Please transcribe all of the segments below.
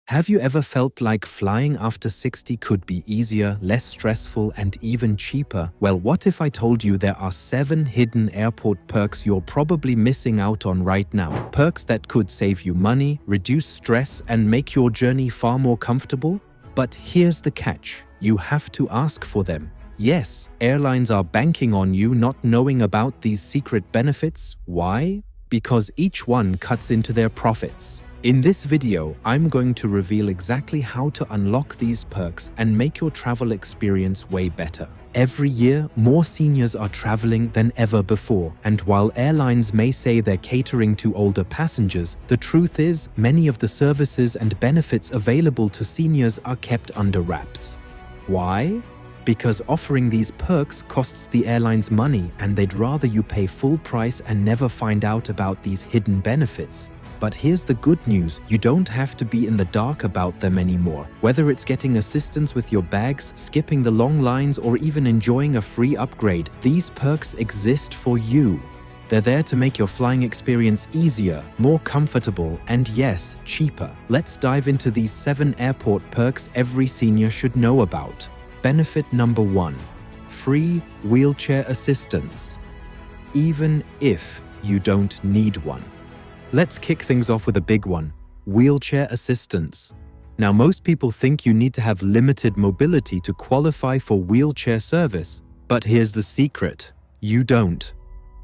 Have you ever felt like flying after 60 could be easier, less stressful, and even cheaper? Well, what if I told you there are 7 hidden airport perks you're probably missing out on right now? Perks that could save you money, reduce stress, and make your journey far more comfortable? But here's the catch: you have to ask for them. Yes, airlines are banking on you not knowing about these secret benefits. Why? Because each one cuts into their profits. In this video, I'm going to reveal exactly how to unlock these perks and make your travel experience way better. Every year, more seniors are traveling than ever before, and while airlines may say they're catering to older passengers, the truth is many of the services and benefits available to seniors are kept under wraps. Why? Because offering these perks costs the airlines money, and they'd rather you pay full price and never find out about these hidden benefits. But here's the good news: you don't have to be in the dark about them anymore. Whether it's getting assistance with your bags, skipping the long lines, or even enjoying a free upgrade, these perks exist for you. They're there to make your flying experience easier, more comfortable, and yes, cheaper. Let's dive into these 7 airport perks every senior should know about. Benefit number 1: free wheelchair assistance, even if you don't need one. Let's kick things off with a big one: wheelchair assistance. Now, most people think you need to have limited mobility to qualify for wheelchair service, but here's the secret: you don't.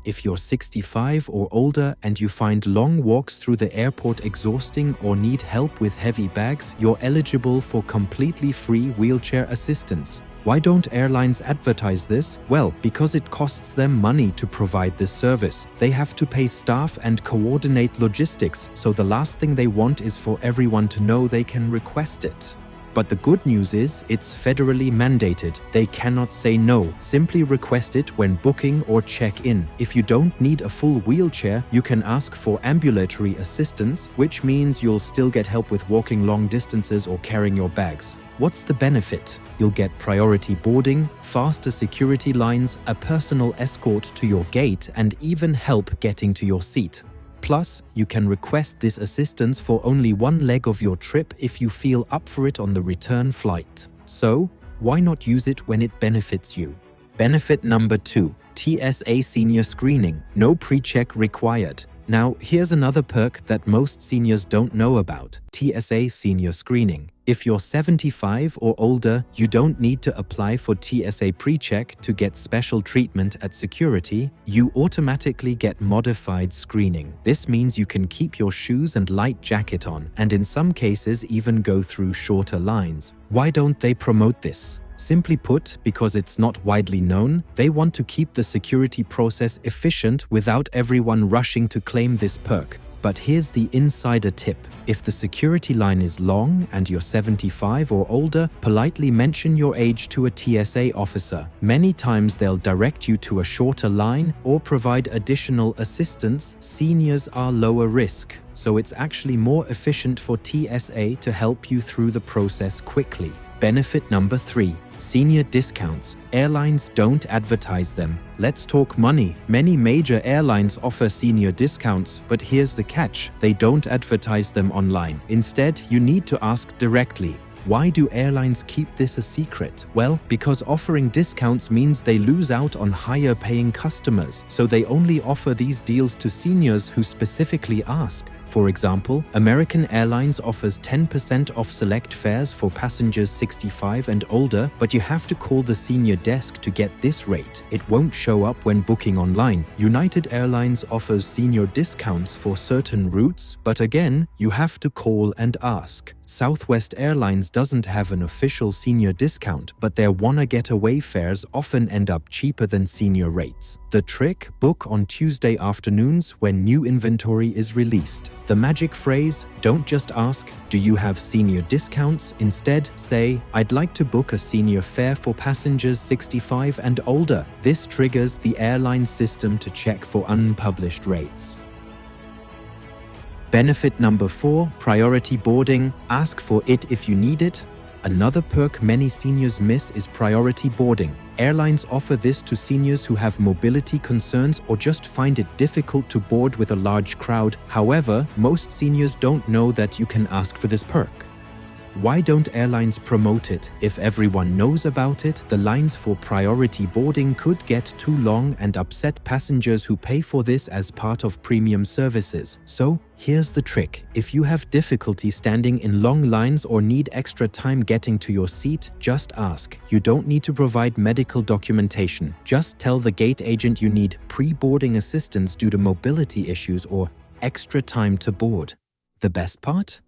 If you're 65 or older and you find long walks through the airport exhausting or need help with heavy bags, you're eligible for completely free wheelchair assistance. Why don't airlines advertise this? Well, because it costs them money to provide this service. They have to pay staff and coordinate logistics, so the last thing they want is for everyone to know they can request it. But the good news is, it's federally mandated. They cannot say no. Simply request it when booking or check-in. If you don't need a full wheelchair, you can ask for ambulatory assistance, which means you'll still get help with walking long distances or carrying your bags. What's the benefit? You'll get priority boarding, faster security lines, a personal escort to your gate, and even help getting to your seat. Plus, you can request this assistance for only one leg of your trip if you feel up for it on the return flight. So, why not use it when it benefits you? Benefit number 2: TSA senior screening. No pre-check required. Now, here's another perk that most seniors don't know about: TSA senior screening. If you're 75 or older, you don't need to apply for TSA pre-check to get special treatment at security. You automatically get modified screening. This means you can keep your shoes and light jacket on, and in some cases even go through shorter lines. Why don't they promote this? Simply put, because it's not widely known. They want to keep the security process efficient without everyone rushing to claim this perk. But here's the insider tip: if the security line is long and you're 75 or older, politely mention your age to a TSA officer. Many times they'll direct you to a shorter line or provide additional assistance. Seniors are lower risk, so it's actually more efficient for TSA to help you through the process quickly. Benefit number 3: senior discounts. Airlines don't advertise them. Let's talk money. Many major airlines offer senior discounts, but here's the catch: they don't advertise them online. Instead, you need to ask directly. Why do airlines keep this a secret? Well, because offering discounts means they lose out on higher paying customers, so they only offer these deals to seniors who specifically ask. For example, American Airlines offers 10% off select fares for passengers 65 and older, but you have to call the senior desk to get this rate. It won't show up when booking online. United Airlines offers senior discounts for certain routes, but again, you have to call and ask. Southwest Airlines doesn't have an official senior discount, but their wanna-get-away fares often end up cheaper than senior rates. The trick: book on Tuesday afternoons when new inventory is released. The magic phrase: don't just ask, "Do you have senior discounts?" Instead, say, "I'd like to book a senior fare for passengers 65 and older." This triggers the airline system to check for unpublished rates. Benefit number 4: priority boarding. Ask for it if you need it. Another perk many seniors miss is priority boarding. Airlines offer this to seniors who have mobility concerns or just find it difficult to board with a large crowd. However, most seniors don't know that you can ask for this perk. Why don't airlines promote it? If everyone knows about it, the lines for priority boarding could get too long and upset passengers who pay for this as part of premium services. So, here's the trick. If you have difficulty standing in long lines or need extra time getting to your seat, just ask. You don't need to provide medical documentation. Just tell the gate agent you need pre-boarding assistance due to mobility issues or extra time to board. The best part?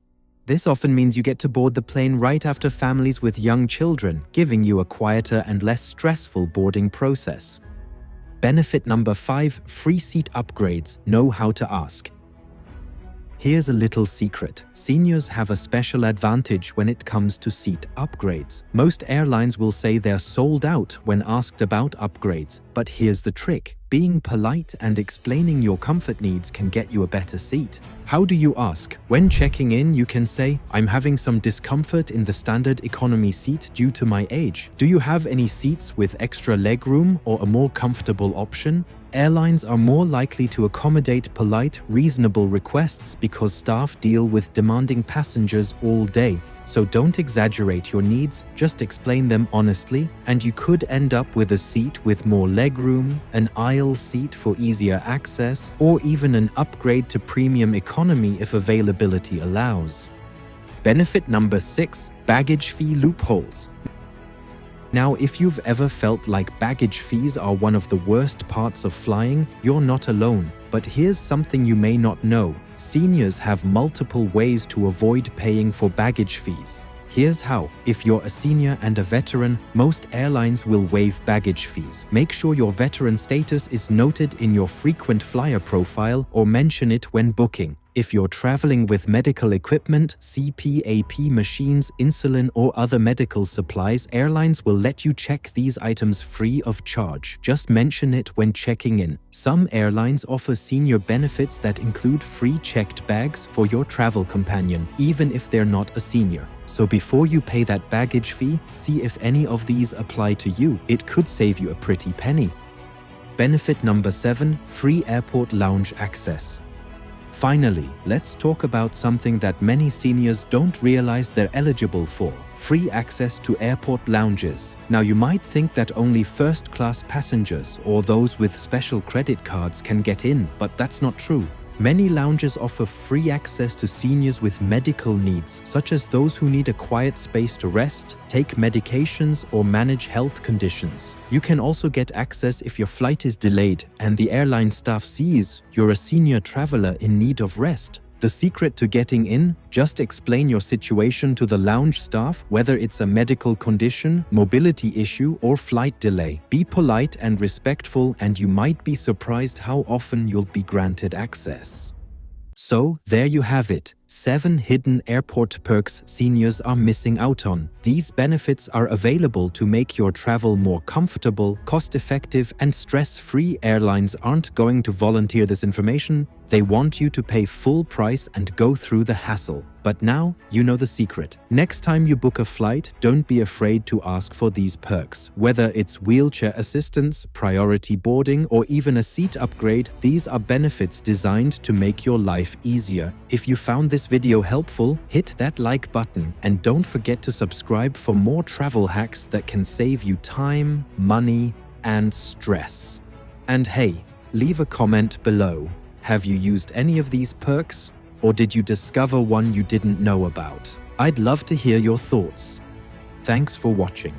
This often means you get to board the plane right after families with young children, giving you a quieter and less stressful boarding process. Benefit number 5, free seat upgrades. Know how to ask. Here's a little secret. Seniors have a special advantage when it comes to seat upgrades. Most airlines will say they're sold out when asked about upgrades, but here's the trick. Being polite and explaining your comfort needs can get you a better seat. How do you ask? When checking in, you can say, "I'm having some discomfort in the standard economy seat due to my age. Do you have any seats with extra legroom or a more comfortable option?" Airlines are more likely to accommodate polite, reasonable requests because staff deal with demanding passengers all day. So don't exaggerate your needs, just explain them honestly, and you could end up with a seat with more legroom, an aisle seat for easier access, or even an upgrade to premium economy if availability allows. Benefit number 6, baggage fee loopholes. Now, if you've ever felt like baggage fees are one of the worst parts of flying, you're not alone. But here's something you may not know. Seniors have multiple ways to avoid paying for baggage fees. Here's how. If you're a senior and a veteran, most airlines will waive baggage fees. Make sure your veteran status is noted in your frequent flyer profile or mention it when booking. If you're traveling with medical equipment, CPAP machines, insulin, or other medical supplies, airlines will let you check these items free of charge. Just mention it when checking in. Some airlines offer senior benefits that include free checked bags for your travel companion, even if they're not a senior. So before you pay that baggage fee, see if any of these apply to you. It could save you a pretty penny. Benefit number 7, free airport lounge access. Finally, let's talk about something that many seniors don't realize they're eligible for: free access to airport lounges. Now, you might think that only first-class passengers or those with special credit cards can get in, but that's not true. Many lounges offer free access to seniors with medical needs, such as those who need a quiet space to rest, take medications, or manage health conditions. You can also get access if your flight is delayed and the airline staff sees you're a senior traveler in need of rest. The secret to getting in? Just explain your situation to the lounge staff, whether it's a medical condition, mobility issue, or flight delay. Be polite and respectful, and you might be surprised how often you'll be granted access. So, there you have it. 7 hidden airport perks seniors are missing out on. These benefits are available to make your travel more comfortable, cost-effective, and stress-free. Airlines aren't going to volunteer this information. They want you to pay full price and go through the hassle. But now, you know the secret. Next time you book a flight, don't be afraid to ask for these perks. Whether it's wheelchair assistance, priority boarding, or even a seat upgrade, these are benefits designed to make your life easier. If you found this video helpful, hit that like button and don't forget to subscribe for more travel hacks that can save you time, money, and stress. And hey, leave a comment below. Have you used any of these perks? Or did you discover one you didn't know about? I'd love to hear your thoughts. Thanks for watching.